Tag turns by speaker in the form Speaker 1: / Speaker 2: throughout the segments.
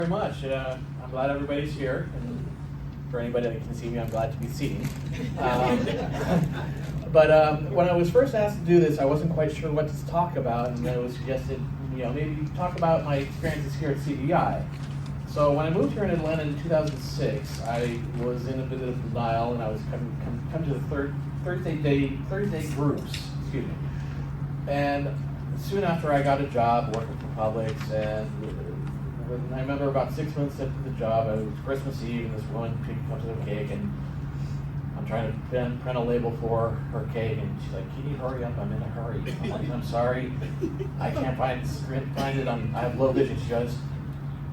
Speaker 1: Very much. I'm glad everybody's here, and for anybody that can see me, I'm glad to be seen. But when I was first asked to do this, I wasn't quite sure what to talk about, and it was suggested, maybe talk about my experiences here at CDI. So when I moved here in Atlanta in 2006, I was in a bit of denial, and I was come to the Thursday groups, excuse me. And soon after, I got a job working for Publix, and I remember about 6 months into the job, it was Christmas Eve, and this woman comes with a cake, and I'm trying to print a label for her cake, and she's like, "Can you hurry up? I'm in a hurry." I'm like, "I'm sorry, I can't find it. I have low vision." She goes,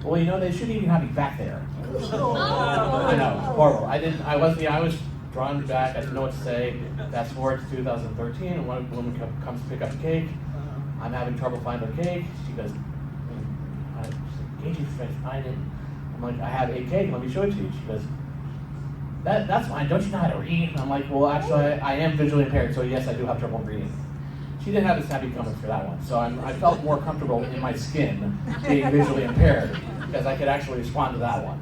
Speaker 1: "Well, they shouldn't even have me back there." I know, horrible. I was drawn back. I didn't know what to say. Fast forward to 2013, and one woman comes to pick up the cake. I'm having trouble finding her cake. She goes, "Can't you find it?" I'm like, "I have a cake. Let me show it to you." She goes, That's fine. Don't you know how to read?" And I'm like, "Well, actually, I am visually impaired, so yes, I do have trouble reading." She didn't have the snappy comments for that one, so I felt more comfortable in my skin being visually impaired because I could actually respond to that one.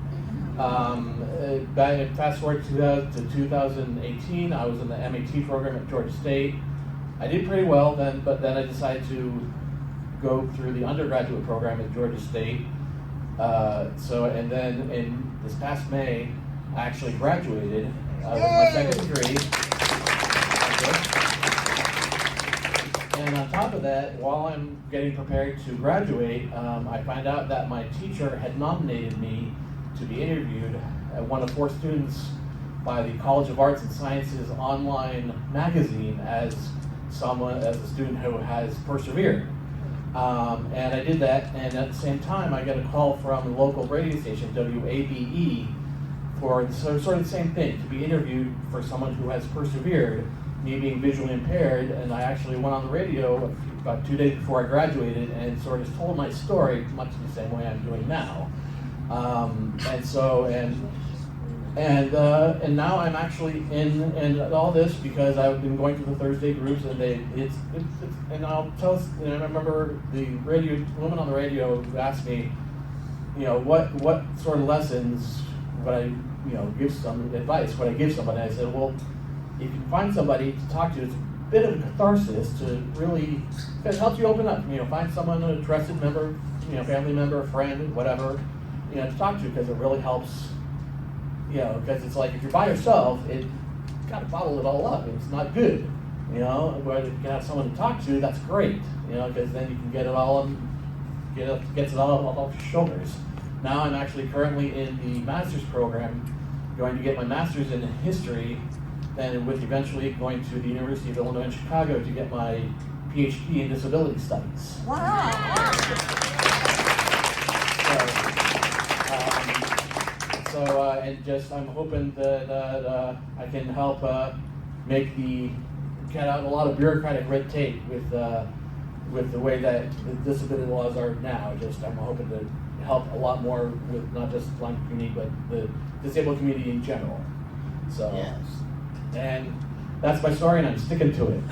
Speaker 1: Fast forward to 2018, I was in the MAT program at Georgia State. I did pretty well then, but then I decided to go through the undergraduate program at Georgia State. And then in this past May, I actually graduated with my second degree. And on top of that, while I'm getting prepared to graduate, I find out that my teacher had nominated me to be interviewed as one of 4 students by the College of Arts and Sciences online magazine as a student who has persevered. And I did that, and at the same time, I got a call from the local radio station, WABE, for sort of the same thing, to be interviewed for someone who has persevered, me being visually impaired. And I actually went on the radio about 2 days before I graduated and sort of told my story, much the same way I'm doing now. And now I'm actually in all this because I've been going to the Thursday groups, and and I'll tell. I remember the woman on the radio asked me, what sort of lessons would I, give some advice? Would I give somebody? I said, well, if you find somebody to talk to, it's a bit of a catharsis to really, because it helps you open up. Find someone, a trusted member, family member, friend, whatever, to talk to, because it really helps. Because it's like if you're by yourself, it kind of bottle it all up. It's not good. Where you can have someone to talk to, that's great. Because then you can get it all, gets it all off your shoulders. Now I'm actually currently in the master's program, going to get my master's in history, and with eventually going to the University of Illinois in Chicago to get my Ph.D. in disability studies.
Speaker 2: Wow.
Speaker 1: I'm hoping that I can help get out a lot of bureaucratic red tape with the way that the disability laws are now. I'm hoping to help a lot more with not just the blind community, but the disabled community in general. So,
Speaker 2: Yes.
Speaker 1: And that's my story, and I'm sticking to it.